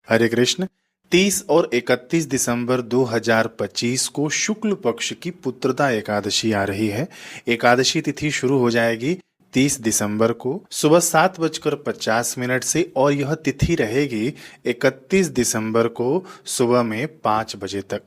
हरे कृष्ण। 30 और 31 दिसंबर 2025 को शुक्ल पक्ष की पुत्रदा एकादशी आ रही है। एकादशी तिथि शुरू हो जाएगी 30 दिसंबर को सुबह 7:50 से और यह तिथि रहेगी 31 दिसंबर को सुबह में 5 बजे तक।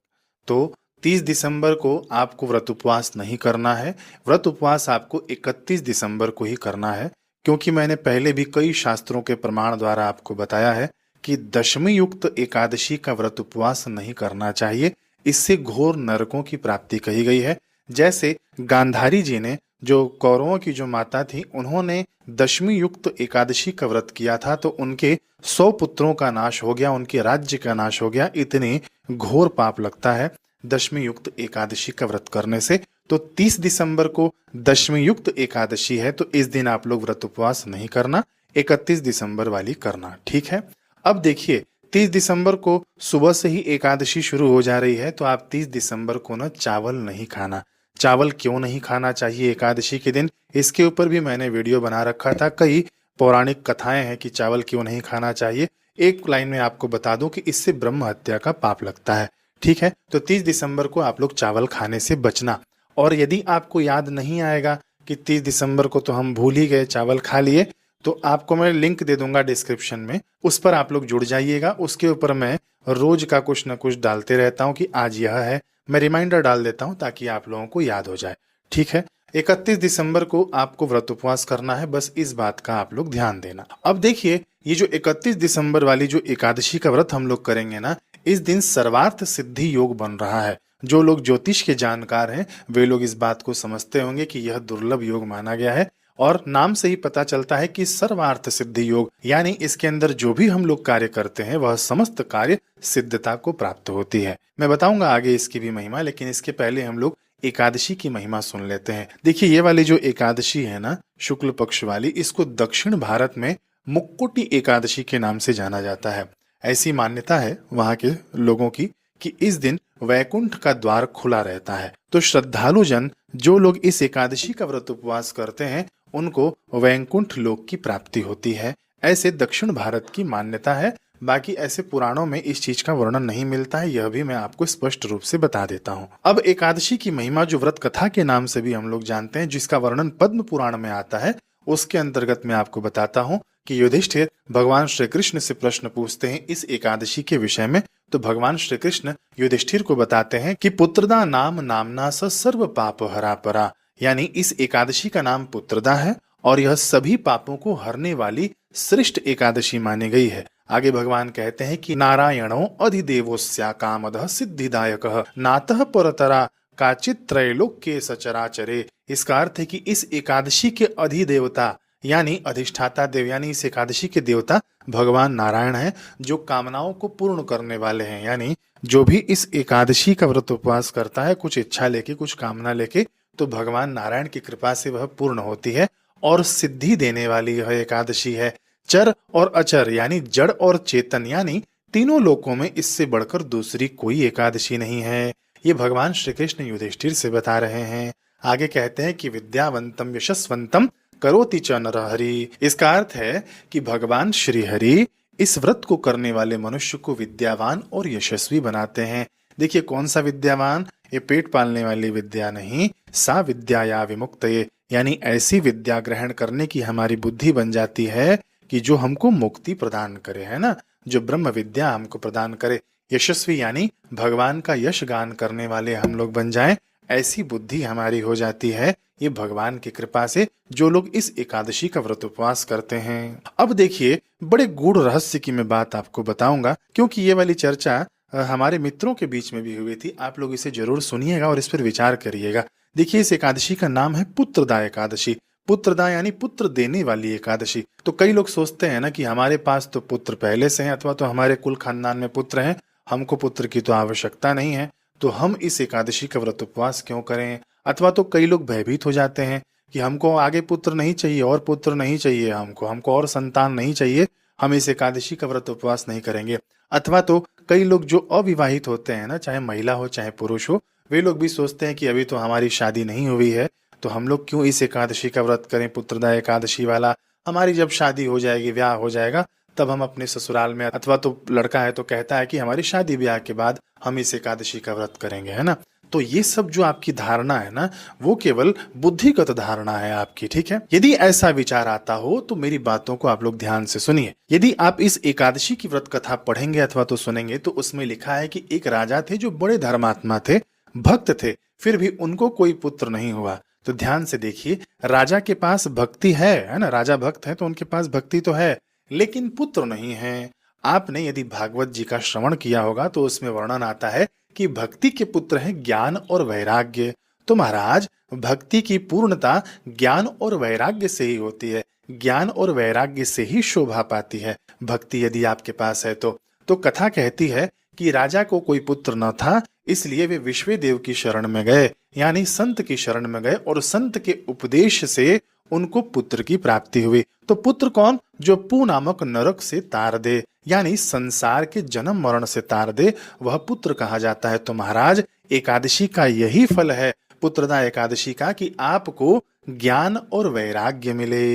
तो 30 दिसंबर को आपको व्रत उपवास नहीं करना है। व्रत उपवास आपको 31 दिसंबर को ही करना है, क्योंकि मैंने पहले भी कई शास्त्रों के प्रमाण द्वारा आपको बताया है कि दशमी युक्त एकादशी का व्रत उपवास नहीं करना चाहिए। इससे घोर नरकों की प्राप्ति कही गई है। जैसे गांधारी जी ने, जो कौरवों की जो माता थी, उन्होंने दशमी युक्त एकादशी का व्रत किया था तो उनके 100 पुत्रों का नाश हो गया, उनके राज्य का नाश हो गया। इतने घोर पाप लगता है दशमी युक्त एकादशी का व्रत करने से। तो 30 दिसंबर को दशमी युक्त एकादशी है, तो इस दिन आप लोग व्रत उपवास नहीं करना, 31 दिसंबर वाली करना, ठीक है। अब देखिए, 30 दिसंबर को सुबह से ही एकादशी शुरू हो जा रही है, तो आप 30 दिसंबर को ना चावल नहीं खाना। चावल क्यों नहीं खाना चाहिए एकादशी के दिन, इसके ऊपर भी मैंने वीडियो बना रखा था। कई पौराणिक कथाएं हैं कि चावल क्यों नहीं खाना चाहिए। एक लाइन में आपको बता दूं कि इससे ब्रह्म हत्या का पाप लगता है, ठीक है। तो 30 दिसंबर को आप लोग चावल खाने से बचना। और यदि आपको याद नहीं आएगा कि 30 दिसंबर को तो हम भूल ही गए, चावल खा लिए, तो आपको मैं लिंक दे दूंगा डिस्क्रिप्शन में, उस पर आप लोग जुड़ जाइएगा। उसके ऊपर मैं रोज का कुछ ना कुछ डालते रहता हूँ कि आज यह है, मैं रिमाइंडर डाल देता हूँ ताकि आप लोगों को याद हो जाए, ठीक है। 31 दिसंबर को आपको व्रत उपवास करना है, बस इस बात का आप लोग ध्यान देना। अब देखिए, ये जो 31 दिसंबर वाली जो एकादशी का व्रत हम लोग करेंगे ना, इस दिन सर्वार्थ सिद्धि योग बन रहा है। जो लोग ज्योतिष के जानकार हैं वे लोग इस बात को समझते होंगे कि यह दुर्लभ योग माना गया है, और नाम से ही पता चलता है कि सर्वार्थ सिद्धि योग, यानी इसके अंदर जो भी हम लोग कार्य करते हैं वह समस्त कार्य सिद्धता को प्राप्त होती है। मैं बताऊंगा आगे इसकी भी महिमा, लेकिन इसके पहले हम लोग एकादशी की महिमा सुन लेते हैं। देखिए, ये वाली जो एकादशी है ना, शुक्ल पक्ष वाली, इसको दक्षिण भारत में मुक्कोटी एकादशी के नाम से जाना जाता है। ऐसी मान्यता है वहां के लोगों की कि इस दिन वैकुंठ का द्वार खुला रहता है। तो श्रद्धालु जन, जो लोग इस एकादशी का व्रत उपवास करते हैं, उनको वैकुंठ लोक की प्राप्ति होती है। ऐसे दक्षिण भारत की मान्यता है। बाकी ऐसे पुराणों में इस चीज का वर्णन नहीं मिलता है, यह भी मैं आपको स्पष्ट रूप से बता देता हूँ। अब एकादशी की महिमा, जो व्रत कथा के नाम से भी हम लोग जानते हैं, जिसका वर्णन पद्म पुराण में आता है, उसके अंतर्गत मैं आपको बताता हूँ कि युधिष्ठिर भगवान श्री कृष्ण से प्रश्न पूछते हैं इस एकादशी के विषय में। तो भगवान श्री कृष्ण युधिष्ठिर को बताते हैं कि पुत्रदा नाम नामना स सर्व पाप हरा परा, यानी इस एकादशी का नाम पुत्रदा है और यह सभी पापों को हरने वाली श्रेष्ठ एकादशी मानी गई है। आगे भगवान कहते हैं कि नारायणो अधिदेवोस्या कामदः सिद्धिदायकः नातः परतरा काचित् त्रैलोक्ये सचराचरे। इसका अर्थ है कि इस एकादशी के अधिदेवता यानी अधिष्ठाता देव, यानी इस एकादशी के देवता भगवान नारायण हैं, जो कामनाओं को पूर्ण करने वाले हैं। यानी जो भी इस एकादशी का व्रत उपवास करता है, कुछ इच्छा लेके, कुछ कामना लेके, तो भगवान नारायण की कृपा से वह पूर्ण होती है और सिद्धि देने वाली यह एकादशी है। चर और अचर यानी जड़ और चेतन, यानी तीनों लोकों में इससे बढ़कर दूसरी कोई एकादशी नहीं है। ये भगवान श्री कृष्ण युधिष्ठिर से बता रहे हैं। आगे कहते हैं कि विद्यावंतम यशस्वंतम करोति च नरहरि। इसका अर्थ है कि भगवान श्री हरि इस व्रत को करने वाले मनुष्य को विद्यावान और यशस्वी बनाते हैं। देखिए, कौन सा विद्यावान, ये पेट पालने वाली विद्या नहीं, सा विद्या या विमुक्तये, यानी ऐसी विद्या ग्रहण करने की हमारी बुद्धि बन जाती है कि जो हमको मुक्ति प्रदान करे, है ना, जो ब्रह्म विद्या हमको प्रदान करे। यशस्वी यानी भगवान का यश गान करने वाले हम लोग बन जाएं, ऐसी बुद्धि हमारी हो जाती है ये भगवान की कृपा से, जो लोग इस एकादशी का व्रत उपवास करते हैं। अब देखिए, बड़े गूढ़ रहस्य की मैं बात आपको बताऊंगा, क्योंकि ये वाली चर्चा हमारे मित्रों के बीच में भी हुई थी। आप लोग इसे जरूर सुनिएगा और इस पर विचार करिएगा। देखिए, इस एकादशी का नाम है पुत्रदा एकादशी। पुत्रदा यानी पुत्र देने वाली एकादशी। तो कई लोग सोचते हैं ना कि हमारे पास तो पुत्र पहले से हैं, अथवा तो हमारे कुल खानदान में पुत्र हैं, हमको पुत्र की तो आवश्यकता नहीं है, तो हम इस एकादशी का व्रत उपवास क्यों करें। अथवा तो कई लोग भयभीत हो जाते हैं कि हमको आगे पुत्र नहीं चाहिए और पुत्र नहीं चाहिए, हमको और संतान नहीं चाहिए, हम इस एकादशी का व्रत उपवास नहीं करेंगे। अथवा तो कई लोग जो अविवाहित होते हैं ना, चाहे महिला हो चाहे पुरुष हो, वे लोग भी सोचते हैं कि अभी तो हमारी शादी नहीं हुई है, तो हम लोग क्यों इस एकादशी का व्रत करें, पुत्रदा एकादशी वाला। हमारी जब शादी हो जाएगी, ब्याह हो जाएगा, तब हम अपने ससुराल में, अथवा तो लड़का है तो कहता है कि हमारी शादी ब्याह के बाद हम इस एकादशी का व्रत करेंगे, है ना। तो ये सब जो आपकी धारणा है ना, वो केवल बुद्धिगत धारणा है आपकी, ठीक है। यदि ऐसा विचार आता हो तो मेरी बातों को आप लोग ध्यान से सुनिए। यदि आप इस एकादशी की व्रत कथा पढ़ेंगे अथवा तो सुनेंगे तो उसमें लिखा है कि एक राजा थे जो बड़े धर्मात्मा थे, भक्त थे, फिर भी उनको कोई पुत्र नहीं हुआ। तो ध्यान से देखिए, राजा के पास भक्ति है ना, राजा भक्त है तो उनके पास भक्ति तो है, लेकिन पुत्र नहीं है। आपने यदि भागवत जी का श्रवण किया होगा तो उसमें वर्णन आता है कि भक्ति के पुत्र हैं ज्ञान और वैराग्य। तो महाराज, भक्ति की पूर्णता ज्ञान और वैराग्य से ही होती है, ज्ञान और वैराग्य से ही शोभा पाती है भक्ति यदि आपके पास है तो कथा कहती है कि राजा को कोई पुत्र न था, इसलिए वे विश्वदेव की शरण में गए, यानी संत की शरण में गए, और संत के उपदेश से उनको पुत्र की प्राप्ति हुई। तो पुत्र कौन? जो पू नामक नरक से तार दे, यानी संसार के जन्म मरण से तार दे, वह पुत्र कहा जाता है। तो महाराज, एकादशी का यही फल है, पुत्रदा एकादशी का, कि आपको ज्ञान और वैराग्य मिले,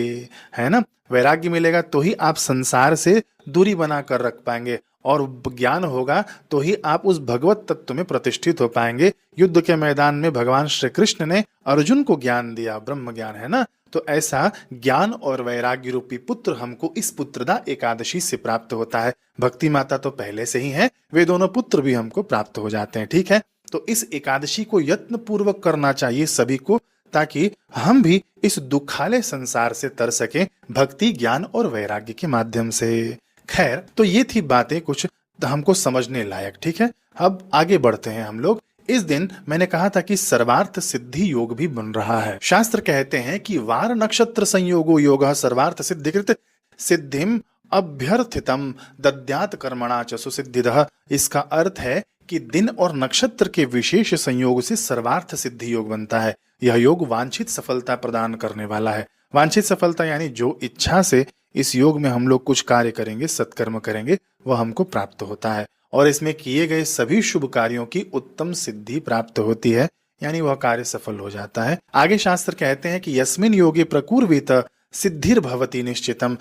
है ना। वैराग्य मिलेगा तो ही आप संसार से दूरी बना कर रख पाएंगे, और ज्ञान होगा तो ही आप उस भगवत तत्व में प्रतिष्ठित हो पाएंगे। युद्ध के मैदान में भगवान श्री कृष्ण ने अर्जुन को ज्ञान दिया, ब्रह्म ज्ञान, है ना। तो ऐसा ज्ञान और वैराग्य रूपी पुत्र हमको इस पुत्रदा एकादशी से प्राप्त होता है। भक्ति माता तो पहले से ही है, वे दोनों पुत्र भी हमको प्राप्त हो जाते हैं, ठीक है। तो इस एकादशी को यत्न पूर्वक करना चाहिए सभी को, ताकि हम भी इस दुखालय संसार से तर सकें भक्ति, ज्ञान और वैराग्य के माध्यम से। खैर, तो ये थी बातें कुछ हमको समझने लायक, ठीक है। अब आगे बढ़ते हैं हम लोग। इस दिन मैंने कहा था कि सर्वार्थ सिद्धि योग भी बन रहा है। शास्त्र कहते हैं कि वार नक्षत्र संयोगो योगः सर्वार्थ सिद्धिकृत सिद्धिम अभ्यर्थितम दद्यात कर्मणा च सुसिद्धिदः। इसका अर्थ है कि दिन और नक्षत्र के विशेष संयोग से सर्वार्थ सिद्धि योग बनता है। यह योग वांछित सफलता प्रदान करने वाला है। वांछित सफलता यानी जो इच्छा से इस योग में हम लोग कुछ कार्य करेंगे, सत्कर्म करेंगे, वह हमको प्राप्त होता है, और इसमें किए गए सभी शुभ कार्यों की उत्तम सिद्धि प्राप्त होती है, यानी वह कार्य सफल हो जाता है। आगे शास्त्र कहते हैं कि यस्मिन योगे प्रकुर्वित सिद्धिर्भवति निश्चितम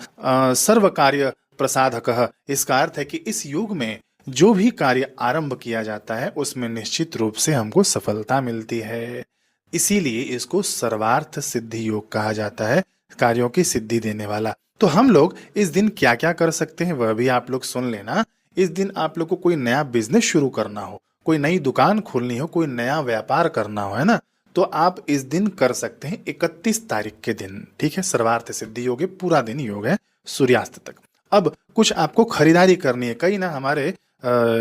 सर्व कार्य प्रसाधकः। इसका अर्थ है कि इस योग में जो भी कार्य आरंभ किया जाता है उसमें निश्चित रूप से हमको सफलता मिलती है, इसीलिए इसको सर्वार्थ सिद्धि योग कहा जाता है, कार्यों की सिद्धि देने वाला। तो हम लोग इस दिन क्या क्या कर सकते हैं वह भी आप लोग सुन लेना। इस दिन आप लोग को कोई नया बिजनेस शुरू करना हो, कोई नई दुकान खोलनी हो, कोई नया व्यापार करना हो, है ना, तो आप इस दिन कर सकते हैं 31 तारीख के दिन, ठीक है। सर्वार्थ सिद्धि योग है, पूरा दिन योग है सूर्यास्त तक। अब कुछ आपको खरीदारी करनी है। कई ना हमारे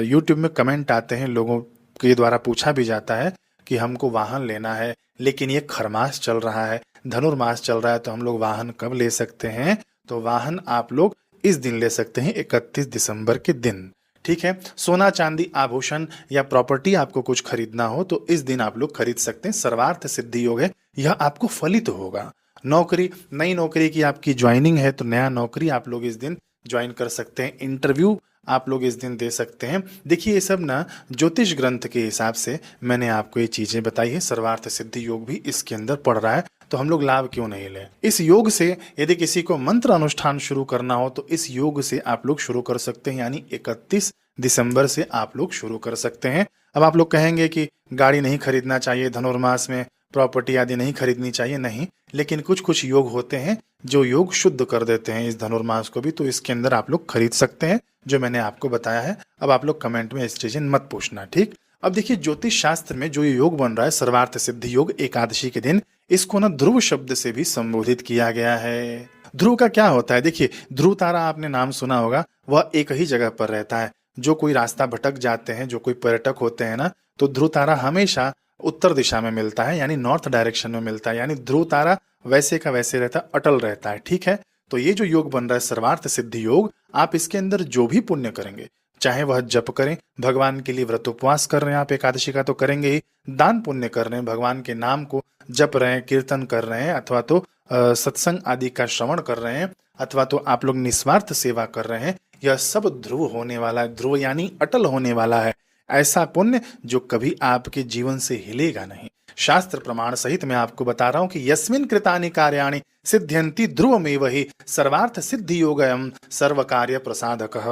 यूट्यूब में कमेंट आते हैं, लोगों के द्वारा पूछा भी जाता है कि हमको वाहन लेना है, लेकिन ये खरमास चल रहा है, धनुर्मास चल रहा है, तो हम लोग वाहन कब ले सकते हैं? तो वाहन आप लोग इस दिन ले सकते हैं, 31 दिसंबर के दिन, ठीक है। सोना चांदी आभूषण या प्रॉपर्टी आपको कुछ खरीदना हो तो इस दिन आप लोग खरीद सकते हैं। सर्वार्थ सिद्धि योग है, यह आपको फलित होगा। नौकरी, नई नौकरी की आपकी ज्वाइनिंग है तो नया नौकरी आप लोग इस दिन ज्वाइन कर सकते हैं। इंटरव्यू आप लोग इस दिन दे सकते हैं। देखिए, ये सब ना ज्योतिष ग्रंथ के हिसाब से मैंने आपको ये चीजें बताई है। सर्वार्थ सिद्धि योग भी इसके अंदर पड़ रहा है, तो हम लोग लाभ क्यों नहीं लें। इस योग से यदि किसी को मंत्र अनुष्ठान शुरू करना हो तो इस योग से आप लोग शुरू कर सकते हैं, यानी 31 दिसंबर से आप लोग शुरू कर सकते हैं। अब आप लोग कहेंगे कि गाड़ी नहीं खरीदना चाहिए धनुर्मास में, प्रॉपर्टी आदि नहीं खरीदनी चाहिए, नहीं, लेकिन कुछ कुछ योग होते हैं जो योग शुद्ध कर देते हैं इस धनुर्मास को भी, तो इसके अंदर आप लोग खरीद सकते हैं जो मैंने आपको बताया है। अब आप लोग कमेंट में इस चीजें मत पूछना, ठीक। अब देखिए, ज्योतिष शास्त्र में जो ये योग बन रहा है सर्वार्थ सिद्धि योग एकादशी के दिन, इसको ना ध्रुव शब्द से भी संबोधित किया गया है। ध्रुव का क्या होता है? देखिए, ध्रुव तारा आपने नाम सुना होगा, वह एक ही जगह पर रहता है। जो कोई रास्ता भटक जाते हैं, जो कोई पर्यटक होते हैं ना, तो ध्रुव तारा हमेशा उत्तर दिशा में मिलता है, यानी नॉर्थ डायरेक्शन में मिलता है, यानी ध्रुव तारा वैसे का वैसे रहता है, अटल रहता है, ठीक है। तो ये जो योग बन रहा है सर्वार्थ सिद्धि योग, आप इसके अंदर जो भी पुण्य करेंगे, चाहे वह जप करें, भगवान के लिए व्रत उपवास कर रहे हैं, आप एकादशी का तो करेंगे ही, दान पुण्य कर रहे हैं, भगवान के नाम को जप रहे हैं, कीर्तन कर रहे हैं, अथवा तो सत्संग आदि का श्रवण कर रहे हैं, अथवा तो आप लोग निस्वार्थ सेवा कर रहे हैं, यह सब ध्रुव होने वाला है। ध्रुव यानी अटल होने वाला है, ऐसा पुण्य जो कभी आपके जीवन से हिलेगा नहीं। शास्त्र प्रमाण सहित मैं आपको बता रहा हूं कि यस्मिन कृतानि कार्याणि सिद्ध्यन्ति ध्रुवमेव हि सर्वार्थ सिद्धि योगयम सर्व कार्य प्रसादकः।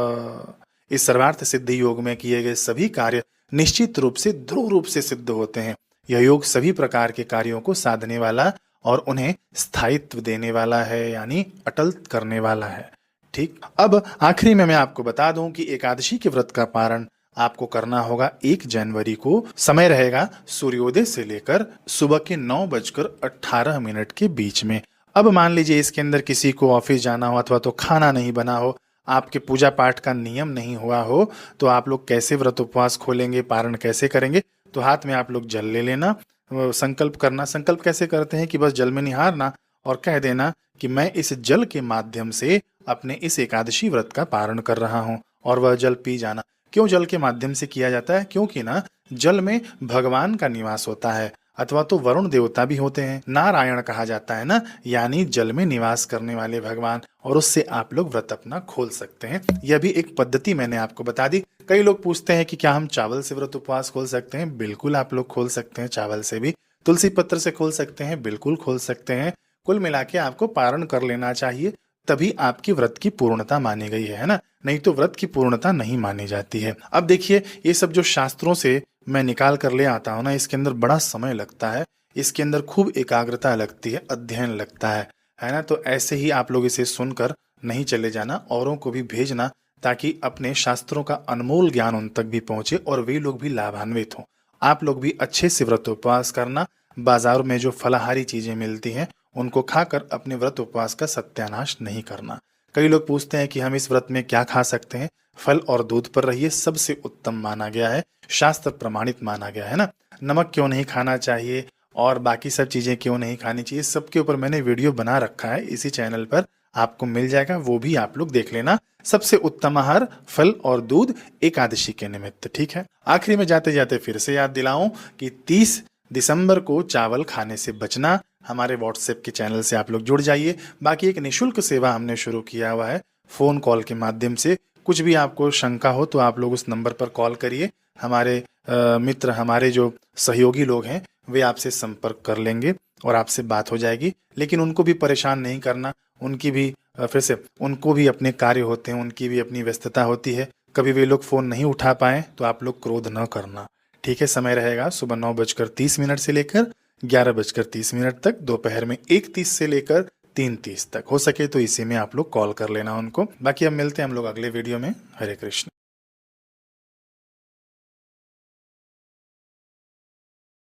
इस सर्वार्थ सिद्धि योग में किए गए सभी कार्य निश्चित रूप से ध्रुव रूप से सिद्ध होते हैं। यह योग सभी प्रकार के कार्यों को साधने वाला और उन्हें स्थायित्व देने वाला है, यानी अटल करने वाला है। ठीक, अब आखिरी में मैं आपको बता दूं कि एकादशी के व्रत का पारण आपको करना होगा 1 जनवरी को। समय रहेगा सूर्योदय से लेकर सुबह के 9:18 के बीच में। अब मान लीजिए इसके अंदर किसी को ऑफिस जाना हो अथवा तो खाना नहीं बना हो, आपके पूजा पाठ का नियम नहीं हुआ हो, तो आप लोग कैसे व्रत उपवास खोलेंगे, पारण कैसे करेंगे? तो हाथ में आप लोग जल ले लेना, संकल्प करना। संकल्प कैसे करते हैं कि बस जल में निहारना और कह देना कि मैं इस जल के माध्यम से अपने इस एकादशी व्रत का पारण कर रहा हूं, और वह जल पी जाना। क्यों जल के माध्यम से किया जाता है? क्योंकि ना जल में भगवान का निवास होता है, अथवा तो वरुण देवता भी होते हैं, नारायण कहा जाता है ना, यानी जल में निवास करने वाले भगवान, और उससे आप लोग व्रत अपना खोल सकते हैं। यह भी एक पद्धति मैंने आपको बता दी। कई लोग पूछते हैं कि क्या हम चावल से व्रत उपवास खोल सकते हैं? बिल्कुल आप लोग खोल सकते हैं चावल से भी। तुलसी पत्र से खोल सकते हैं, बिल्कुल खोल सकते हैं। कुल मिला के आपको पारण कर लेना चाहिए, तभी आपकी व्रत की पूर्णता मानी गई है ना, नहीं तो व्रत की पूर्णता नहीं मानी जाती है। अब देखिए, ये सब जो शास्त्रों से मैं निकाल कर ले आता हूं ना, इसके अंदर बड़ा समय लगता है, इसके अंदर खूब एकाग्रता लगती है, अध्ययन लगता है ना। तो ऐसे ही आप लोग इसे सुनकर नहीं चले जाना, औरों को भी भेजना, ताकि अपने शास्त्रों का अनमोल ज्ञान उन तक भी पहुंचे और वे लोग भी लाभान्वित हों। आप लोग भी अच्छे से व्रत उपवास करना। बाजार में जो फलाहारी चीजें मिलती हैं उनको खाकर अपने व्रत उपवास का सत्यानाश नहीं करना। कई लोग पूछते हैं कि हम इस व्रत में क्या खा सकते हैं? फल और दूध पर रहिए, सबसे उत्तम माना गया है, शास्त्र प्रमाणित माना गया है ना। नमक क्यों नहीं खाना चाहिए और बाकी सब चीजें क्यों नहीं खानी चाहिए, सबके ऊपर मैंने वीडियो बना रखा है, इसी चैनल पर आपको मिल जाएगा, वो भी आप लोग देख लेना। सबसे उत्तम आहार फल और दूध एकादशी के निमित्त। ठीक है, आखिरी में जाते जाते फिर से याद दिलाऊं कि 30 दिसंबर को चावल खाने से बचना। हमारे व्हाट्सएप के चैनल से आप लोग जुड़ जाइए। बाकी एक निशुल्क सेवा हमने शुरू किया हुआ है, फोन कॉल के माध्यम से। कुछ भी आपको शंका हो तो आप लोग उस नंबर पर कॉल करिए, हमारे मित्र, हमारे जो सहयोगी लोग हैं वे आपसे संपर्क कर लेंगे और आपसे बात हो जाएगी। लेकिन उनको भी परेशान नहीं करना, उनकी भी फिर से उनको भी अपने कार्य होते हैं, उनकी भी अपनी व्यस्तता होती है, कभी वे लोग फोन नहीं उठा पाए तो आप लोग क्रोध न करना। ठीक है, समय रहेगा सुबह 9:30 से लेकर 11:30 तक, दोपहर में 1:30 से लेकर 3:30 तक। हो सके तो इसी में आप लोग कॉल कर लेना उनको। बाकी अब मिलते हैं हम लोग अगले वीडियो में। हरे कृष्ण।